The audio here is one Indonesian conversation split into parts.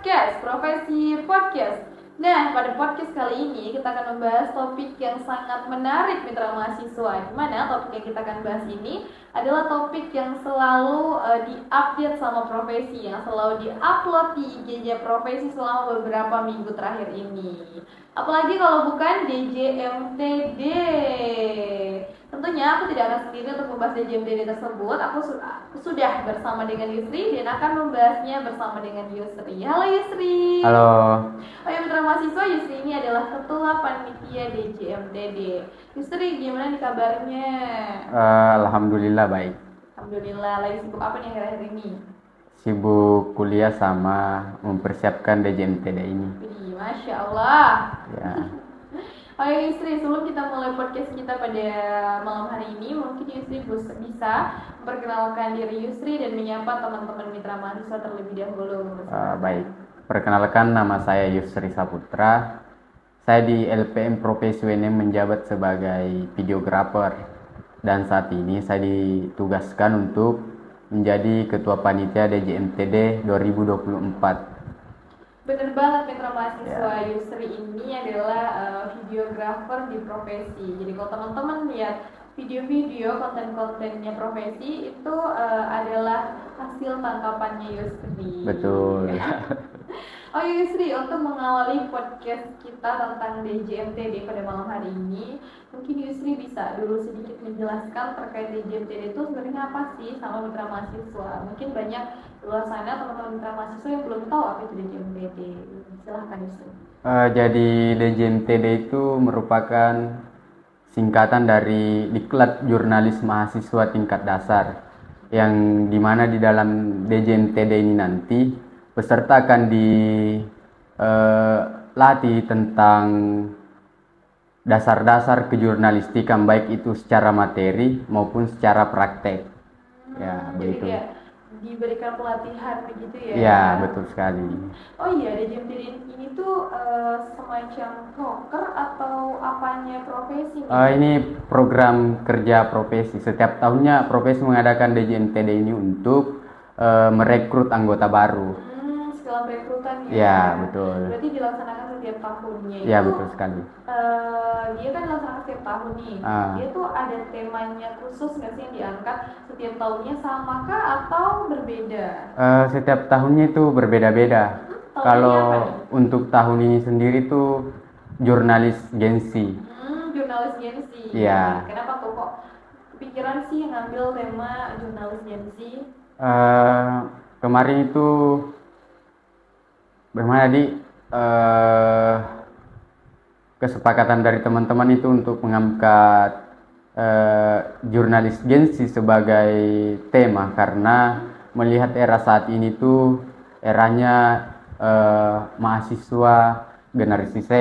podcast, profesi podcast. Nah, pada podcast kali ini kita akan membahas topik yang sangat menarik mitra mahasiswa. Di mana topik yang kita akan bahas ini adalah topik yang selalu diupdate sama profesi, yang selalu diupload di IG-nya profesi selama beberapa minggu terakhir ini. Apalagi kalau bukan DJMTD. Tentunya aku tidak akan sendiri untuk membahas DJMTD tersebut. Aku sudah bersama dengan Yusri dan akan membahasnya bersama dengan Yusri. Halo Yusri. Halo. Oh ya mitra mahasiswa, Yusri ini adalah ketua panitia DJMTD. Yusri, gimana nih kabarnya? Alhamdulillah baik. Alhamdulillah. Lagi sibuk apa nih akhir-akhir ini? Sibuk kuliah sama mempersiapkan DJMTD ini. Wih, Masya Allah. Ya. Oh ya Yusri, sebelum kita mulai podcast kita pada malam hari ini, mungkin Yusri bisa memperkenalkan diri Yusri dan menyapa teman-teman mitra mahasiswa terlebih dahulu. Baik. Perkenalkan, nama saya Yusri Saputra. Saya di LPM Profesi UNM menjabat sebagai videografer. Dan saat ini saya ditugaskan untuk menjadi ketua panitia DJMTD 2024. Bener banget mitra mahasiswa, Yusri ini adalah videografer di profesi. Jadi kalau teman-teman lihat video-video konten-kontennya profesi itu adalah hasil tangkapannya Yusri. Betul. Oh Yusri, untuk mengawali podcast kita tentang DJMTD pada malam hari ini, mungkin Yusri bisa dulu sedikit menjelaskan terkait DJMTD itu sebenarnya apa sih sama mitra mahasiswa. Mungkin banyak di luar sana teman-teman mitra mahasiswa yang belum tahu apa itu DJMTD. Silahkan Yusri. Jadi DJMTD itu merupakan singkatan dari Diklat Jurnalis Mahasiswa Tingkat Dasar, yang dimana di dalam DJMTD ini nanti peserta akan dilatih tentang dasar-dasar kejurnalistikan, baik itu secara materi maupun secara praktek. Ya, begitu. Jadi diberikan pelatihan begitu ya? Ya, betul sekali. Oh iya, DJMTD ini tuh semacam proker atau apanya profesi? Ini program kerja profesi. Setiap tahunnya profesi mengadakan DJMTD ini untuk merekrut anggota baru. Dalam rekrutan ya? Ya, betul. Berarti dilaksanakan setiap tahunnya. Ya, itu, betul sekali. Dia kan dilaksanakan setiap tahun nih. Dia tuh ada temanya khusus nggak sih yang diangkat setiap tahunnya, samakah atau berbeda? Setiap tahunnya itu berbeda-beda. Kalau untuk tahun ini sendiri tuh jurnalis Gensi. Jurnalis Gensi. Ya. Kenapa tuh kok kepikiran sih ngambil tema jurnalis Gensi? Kemarin itu bagaimana kesepakatan dari teman-teman itu untuk mengangkat jurnalis Gensi sebagai tema, karena melihat era saat ini tuh eranya mahasiswa generasi Z.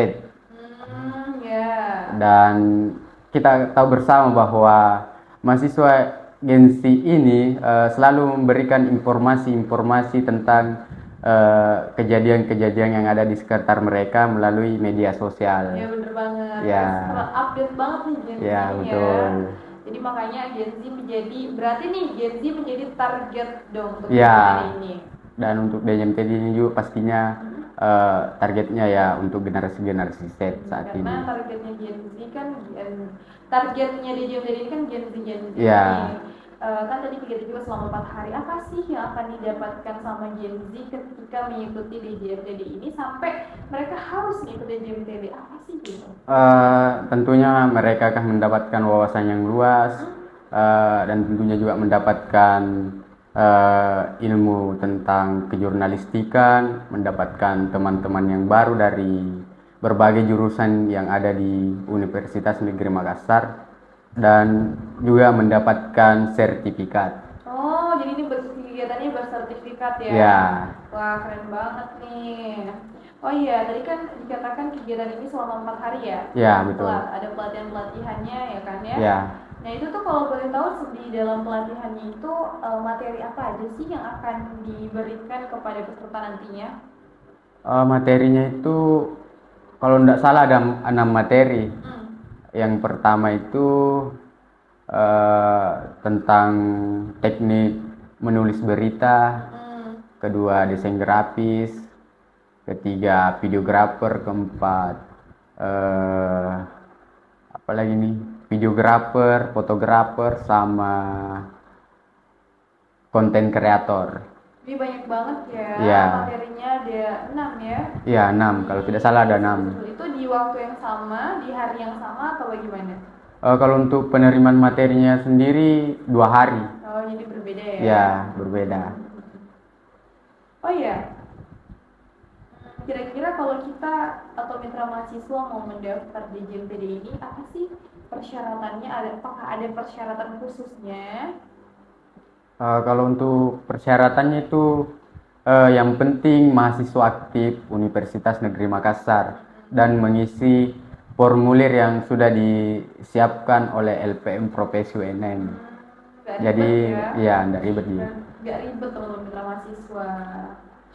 Dan kita tahu bersama bahwa mahasiswa Gensi ini selalu memberikan informasi-informasi tentang kejadian-kejadian yang ada di sekitar mereka melalui media sosial. Ya bener banget. Ya. Update banget nih Gen Z. Ya betul. Jadi makanya Gen Z berarti nih Gen Z menjadi target dong untuk ini. Dan untuk DJMTD ini juga pastinya targetnya ya untuk generasi-generasi Z saat ini. Karena targetnya Gen Z kan targetnya DJMTD ini kan Gen Z. Ya. Kan tadi kita juga selama 4 hari apa sih yang akan didapatkan sama Gen Z ketika mengikuti DJMTD ini sampai mereka harus mengikuti DJMTD, apa sih gitu? Tentunya mereka akan mendapatkan wawasan yang luas dan tentunya juga mendapatkan ilmu tentang kejurnalistikan, mendapatkan teman-teman yang baru dari berbagai jurusan yang ada di Universitas Negeri Makassar, dan juga mendapatkan sertifikat. Oh, jadi ini kegiatannya bersertifikat ya? Ya. Wah, keren banget nih. Oh iya, tadi kan dikatakan kegiatan ini selama 4 hari ya? Ya, betul. Ada pelatihan-pelatihannya ya kan ya? Ya. Nah itu tuh kalau boleh tahu di dalam pelatihannya itu materi apa aja sih yang akan diberikan kepada peserta nantinya? Materinya itu kalau tidak salah ada 6 materi. Yang pertama itu tentang teknik menulis berita, kedua desain grafis, ketiga videografer, keempat apa lagi nih, videografer, fotografer, sama konten kreator. Ini banyak banget ya, Iya. materinya ada 6 ya. Iya, 6 kalau tidak salah ada 6. Itu di waktu yang sama, di hari yang sama atau bagaimana? Kalau untuk penerimaan materinya sendiri 2 hari. Oh, jadi berbeda ya? Ya, berbeda. Oh iya, kira-kira kalau kita atau mitra mahasiswa mau mendaftar di JMTD ini, apa sih persyaratannya? Apakah ada persyaratan khususnya? Kalau untuk persyaratannya itu yang penting mahasiswa aktif Universitas Negeri Makassar dan mengisi formulir yang sudah disiapkan oleh LPM Profesi UNM. Jadi ya enggak ribet dia. Enggak ribet teman-teman mitra mahasiswa.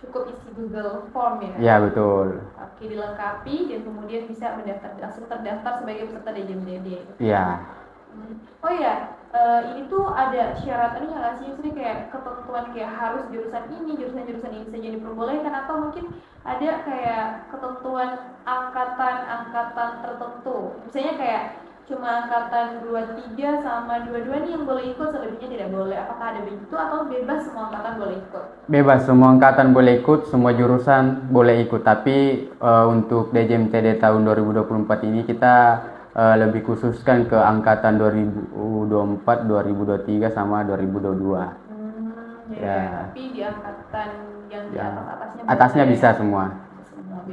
Cukup isi Google Form ya. Ya, betul. Oke, dilengkapi dan kemudian bisa langsung terdaftar sebagai peserta DJMDD. Iya. Oh ya, ini tuh ada syaratnya nggak sih? Jadi kayak ketentuan kayak harus jurusan ini saja diperbolehkan, atau mungkin ada kayak ketentuan angkatan tertentu. Misalnya kayak cuma angkatan 23 sama 22 nih yang boleh ikut, selebihnya tidak boleh. Apakah ada begitu atau bebas semua angkatan boleh ikut? Bebas, semua angkatan boleh ikut, semua jurusan boleh ikut. Tapi untuk DJMTD tahun 2024 ini kita lebih khususkan ke angkatan 2024, 2023 sama 2022. Ya. Tapi di angkatan yang di atasnya bisa semua.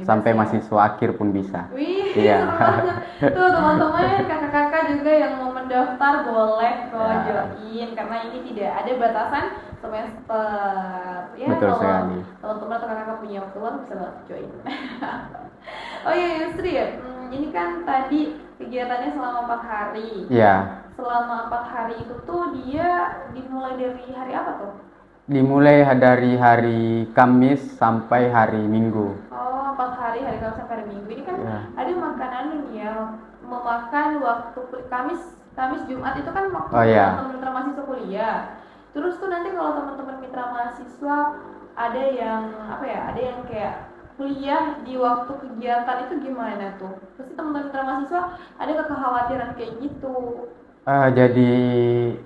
Sampai mahasiswa akhir pun bisa. Wih, seru banget. Tuh teman-teman, kakak-kakak juga yang mau mendaftar boleh join, karena ini tidak ada batasan semester. Ya, betul kalau sekali. teman-teman atau kakak punya waktu luang bisa banget join. Oh iya, Yusri ya. Ini kan tadi kegiatannya selama 4 hari. Iya. Selama 4 hari itu tuh dia dimulai dari hari apa tuh? Dimulai dari hari Kamis sampai hari Minggu. Oh, 4 hari Kamis sampai hari Minggu. Ini kan ada makanan nih ya, memakan waktu Kamis Jumat itu kan waktu teman-teman mitra mahasiswa kuliah. Terus tuh nanti kalau teman-teman mitra mahasiswa ada yang ada yang kayak kuliah di waktu kegiatan itu gimana tuh? Pasti teman-teman mitra mahasiswa ada kekhawatiran kayak gitu. Jadi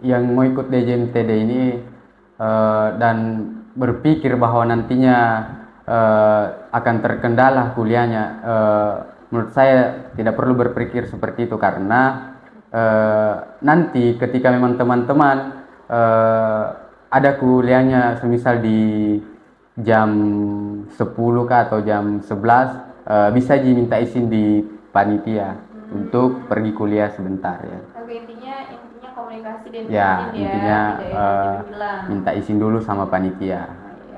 yang mau ikut DJMTD ini dan berpikir bahwa nantinya akan terkendala kuliahnya, menurut saya tidak perlu berpikir seperti itu, karena nanti ketika memang teman-teman ada kuliahnya semisal di jam 10 kah atau jam 11, bisa diminta izin di panitia untuk pergi kuliah sebentar ya. Oke, intinya komunikasi dan intinya minta izin dulu sama panitia.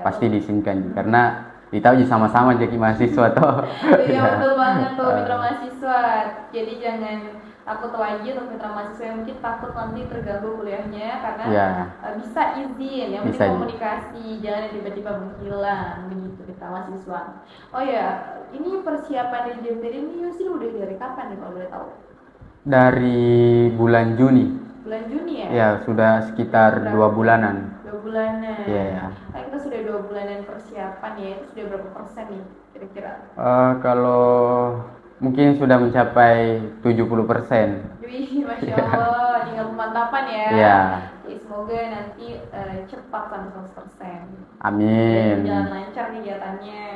Pasti diizinkan, karena ditahu sama-sama jadi mahasiswa toh. Iya, betul banget tuh mitra mahasiswa. Jadi jangan takut lagi untuk mitra mahasiswa yang mungkin takut nanti terganggu kuliahnya, karena bisa izin, yang penting komunikasi, jangan tiba-tiba menghilang begitu mitra mahasiswa. Oh ya, ini persiapan di JMTD ini Yusri udah dari kapan nih kalau boleh tahu? Dari bulan Juni. Bulan Juni ya? Ya, sudah sekitar 2 bulanan. 2 bulanan. Iya. Nah, kita sudah 2 bulanan persiapan ya, itu sudah berapa persen nih kira-kira? Kalau mungkin sudah mencapai 70%. Wih, Masya Allah, tinggal pemantapan ya. Iya. Semoga nanti cepat sampai 100%. Amin. Dan jalan lancar kegiatannya.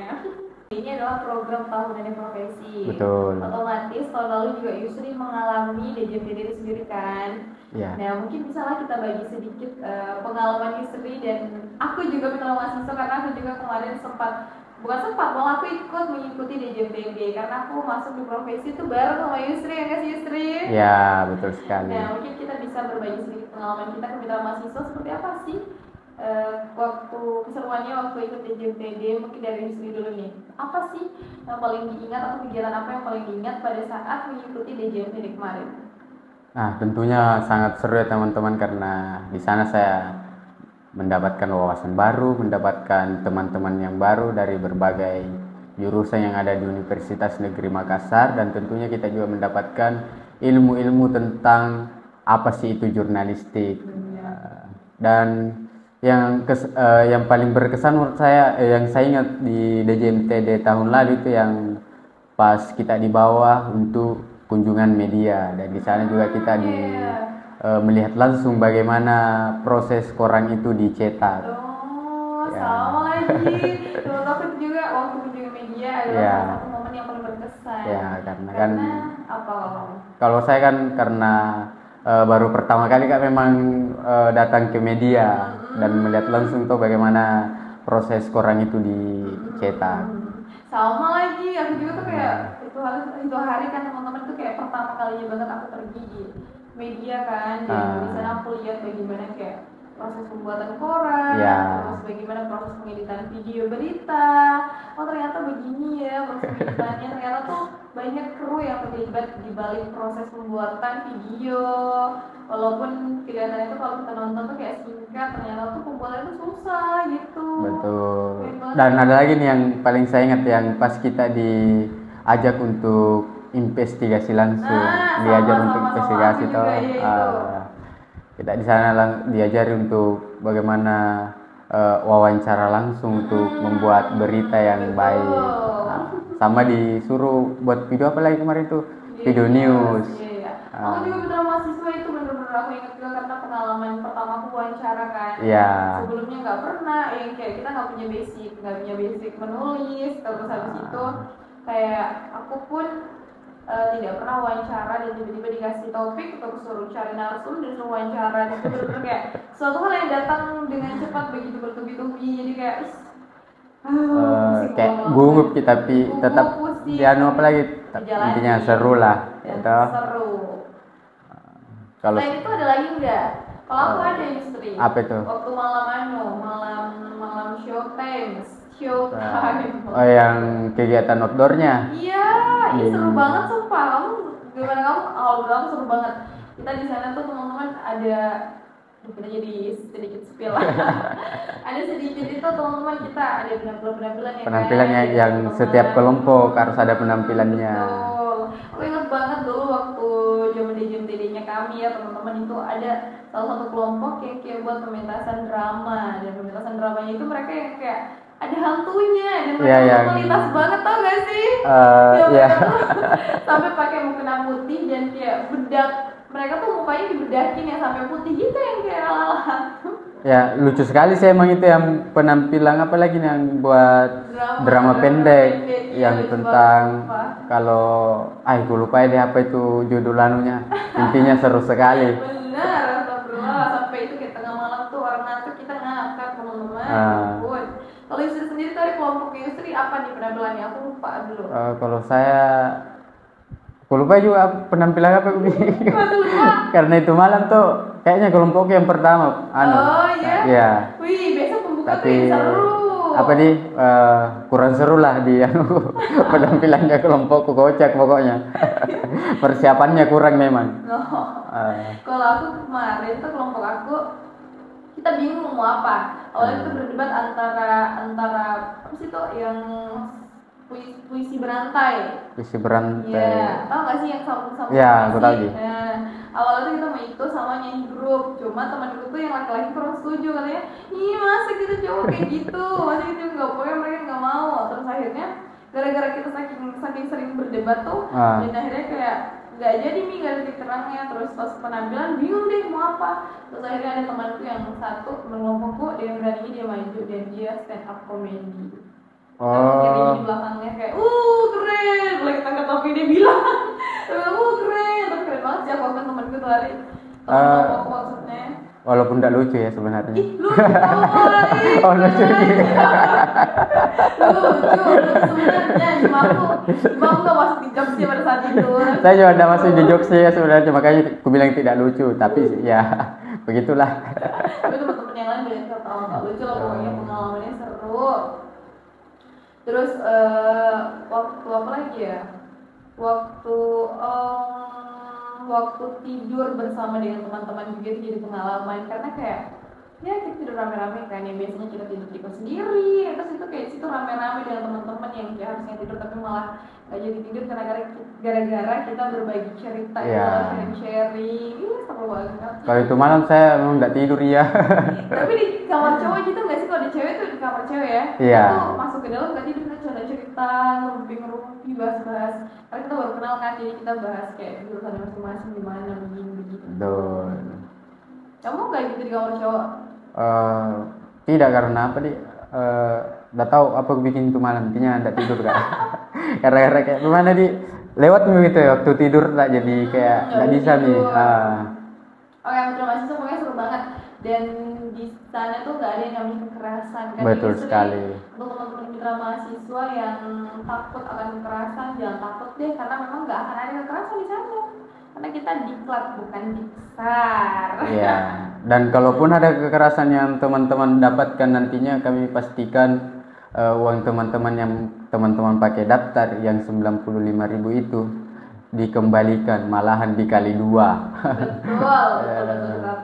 Ini adalah program tahunan profesi. Betul. Otomatis tahun lalu juga Yusri mengalami DJMTD itu sendiri kan. Iya. Nah, mungkin bisalah kita bagi sedikit pengalaman Yusri, dan aku juga mitra mahasiswa, karena aku juga kemarin malah aku ikut mengikuti DJMTD karena aku masuk di profesi itu bareng sama Yusri, ya kasih Yusri. Ya, betul sekali. Nah, mungkin kita bisa berbagi sedikit pengalaman kita ke mitra mahasiswa seperti apa sih waktu keseruannya waktu ikut DJMTD. Mungkin dari Yusri dulu nih, apa sih yang paling diingat atau kegiatan apa yang paling diingat pada saat mengikuti DJMTD kemarin? Nah, tentunya sangat seru ya teman-teman, karena di sana saya mendapatkan wawasan baru, mendapatkan teman-teman yang baru dari berbagai jurusan yang ada di Universitas Negeri Makassar, dan tentunya kita juga mendapatkan ilmu-ilmu tentang apa sih itu jurnalistik. Dan yang paling berkesan menurut saya, yang saya ingat di DJMTD tahun lalu itu yang pas kita di bawah untuk kunjungan media, dan di sana juga kita melihat langsung bagaimana proses koran itu dicetak. Oh, Ya. sama lagi. Menurut aku juga waktu kunjungan media adalah Ya. salah satu momen yang paling berkesan. Ya, karena apa? kalau saya kan karena baru pertama kali kan memang datang ke media dan melihat langsung tuh bagaimana proses koran itu dicetak. Sama lagi, aku juga tuh kayak itu hari kan teman-teman tuh kayak pertama kalinya banget aku pergi di media kan, dan di sana aku lihat bagaimana kayak proses pembuatan koran, terus bagaimana proses pengeditan video berita. Oh ternyata begini ya proses pengeditannya, ternyata tuh banyak kru yang terlibat di balik proses pembuatan video. Walaupun kelihatannya tuh kalau kita nonton tuh kayak singkat, ternyata tuh pembuatannya tuh susah gitu. Betul. Dan ada lagi nih yang paling saya ingat, yang pas kita diajak untuk investigasi langsung, diajar untuk investigasi toh. Kita di sana diajari untuk bagaimana wawancara langsung untuk membuat berita yang baik. Sama disuruh buat video apa lagi kemarin tuh? Video news. Aku juga betul mahasiswa itu bener-bener aku ingat juga karena pengalaman pertama aku wawancara kan. Sebelumnya nggak pernah, yang kayak kita nggak punya basic menulis. Terus habis itu kayak aku pun tidak pernah wawancara, dan tiba-tiba dikasih topik untuk suruh cari narsum dan suruh wawancara. Dan itu bener-bener kayak suatu hal yang datang dengan cepat begitu bertubi-tubi, jadi kayak kayak gugup kita, tapi tetap apa lagi intinya seru lah. Seru. Kalau selain itu ada lagi enggak? Kalau aku ada Yusri. Apa itu? Waktu malam showtime. Oh, yang kegiatan outdoornya? Iya, seru banget sumpah. Kamu kamu seru banget. Kita di sana tuh teman-teman ada, kita jadi sedikit spill. Ada sedikit itu teman-teman kita ada penampilannya yang setiap kelompok harus ada penampilannya. Betul. Aku ingat banget dulu waktu zaman DJMTD-nya kami ya teman-teman, itu ada salah satu kelompok yang kayak buat pementasan drama, dan pementasan dramanya itu mereka yang kayak ada hantunya, dan mereka komunitas banget, tau gak sih? Sampai pakai mukena putih dan kayak bedak, mereka tuh mukanya dibedakin yang sampai putih gitu, yang kayak ala-ala hantu. Ya lucu sekali sih emang itu, yang penampilan apa lagi nih, yang buat drama pendek yang tentang kalau aku lupa deh apa itu judul anunya, intinya seru sekali. Benar, astagfirullah, sampai itu kayak tengah malam tuh orang ngantuk kita ngangkat teman-teman. Kalau Yusri sendiri tadi kelompok Yusri apa nih penampilannya? Aku lupa dulu. Kalau saya aku lupa juga penampilan apa. Karena itu malam tuh kayaknya kelompok yang pertama. Iya. Wih, besok pembuka tuh yang seru. Apa nih kurang seru lah dia penampilannya kelompokku, kocak pokoknya. Persiapannya kurang memang. Kalau aku kemarin tuh kelompok aku, kita bingung mau apa. Awalnya itu berdebat antara apa sih tuh yang puisi berantai. Puisi berantai. Iya, tahu nggak sih yang sama-sama? Iya, aku tahu sih. Awalnya tuh kita mau itu sama nyanyi grup, cuma temanku tuh yang laki-laki kurang setuju, katanya, ih masa kita cowok kayak gitu, masa kita nggak, pokoknya mereka nggak mau. Terus akhirnya gara-gara kita saking sering berdebat tuh, dan akhirnya kayak nggak jadi nih, nggak ada titik terangnya. Terus pas penampilan bingung deh mau apa. Terus akhirnya ada temanku yang satu mengelompokku, dia berani dia maju dan dia stand up comedy. Kiri di belakangnya kayak keren, boleh kita angkat topi, dia bilang keren, tapi keren banget sih. Aku kan temanku tuh hari kelompok maksudnya. Walaupun tidak lucu ya sebenarnya. Lucu. Lucu sebenarnya. Cuma aku gak masuk di jokesnya pada saat itu. Saya juga tidak masuk di jokesnya sebenarnya, makanya aku bilang tidak lucu. Tapi ya begitulah. Tapi teman-teman yang lain boleh tahu nggak lucu lah, pokoknya pengalamannya seru. Terus waktu apa lagi ya? Waktu tidur bersama dengan teman-teman juga itu jadi pengalaman, karena kayak Ya kita tidur rame-rame kan, yang biasanya kita tidur di kos sendiri, terus itu kayak situ rame-rame dengan teman-teman yang kayak harusnya tidur tapi malah gak jadi tidur gara-gara kita berbagi cerita, Iya. sharing-sharing. Seru banget. Kalau itu malam saya memang nggak tidur ya. Tapi di kamar cowok gitu nggak sih? Kalau di cewek tuh di kamar cewek ya, Iya. itu masuk ke dalam nggak tidur, kita cerita, ngerumpi, bahas-bahas. Karena kita baru kenal kan, jadi kita bahas kayak jurusan masing-masing gimana, begini. Betul. Kamu nggak gitu di kamar cowok? Tidak, karena apa nih? Udah tahu apa bikin itu malam, intinya nggak tidur kak. Karena kayak gimana di lewat begitu ya waktu tidur tak jadi kayak nggak bisa nih. Oke, Mitra Mahasiswa pokoknya seru banget, dan di sana tuh nggak ada yang namanya kekerasan kan. Betul Jadi, sekali. untuk teman-teman mitra mahasiswa yang takut akan kekerasan, jangan takut deh, karena memang nggak akan ada kekerasan di sana, karena kita diklat bukan diksar. Iya. Dan kalaupun ada kekerasan yang teman-teman dapatkan nantinya, kami pastikan uang teman-teman pakai daftar yang 95.000 itu dikembalikan, malahan dikali 2. Betul,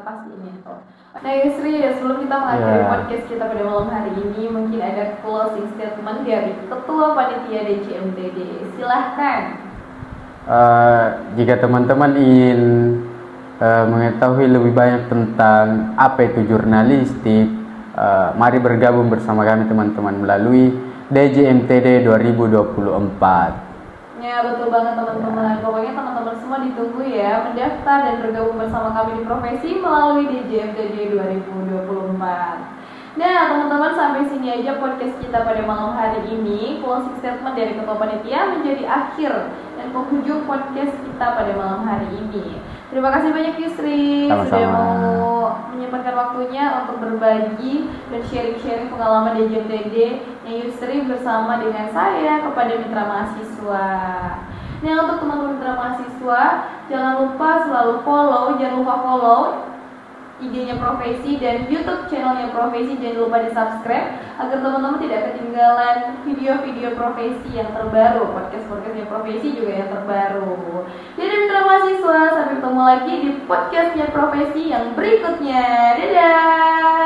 pasti ini tuh. Nah Yusri, sebelum kita mengakhiri podcast kita pada malam hari ini, mungkin ada closing statement dari Ketua Panitia DJMTD. Silahkan. Jika teman-teman ingin mengetahui lebih banyak tentang apa itu jurnalistik, mari bergabung bersama kami teman-teman melalui DJMTD 2024. Ya betul banget teman-teman. Pokoknya teman-teman semua ditunggu ya mendaftar dan bergabung bersama kami di profesi melalui DJMTD 2024. Nah teman-teman, sampai sini aja podcast kita pada malam hari ini. Closing statement dari Ketua Panitia menjadi akhir dan penghujung podcast kita pada malam hari ini. Terima kasih banyak Yusri sudah mau menyempatkan waktunya untuk berbagi dan sharing-sharing pengalaman DJMTD yang Yusri bersama dengan saya kepada mitra mahasiswa. Nah untuk teman-teman mitra mahasiswa, jangan lupa follow IG-nya Profesi dan YouTube channelnya Profesi, jangan lupa di subscribe agar teman-teman tidak ketinggalan video-video profesi yang terbaru, podcast-podcastnya Profesi juga yang terbaru. Jadi mitra mahasiswa, sampai ketemu lagi di podcastnya Profesi yang berikutnya. Dadah.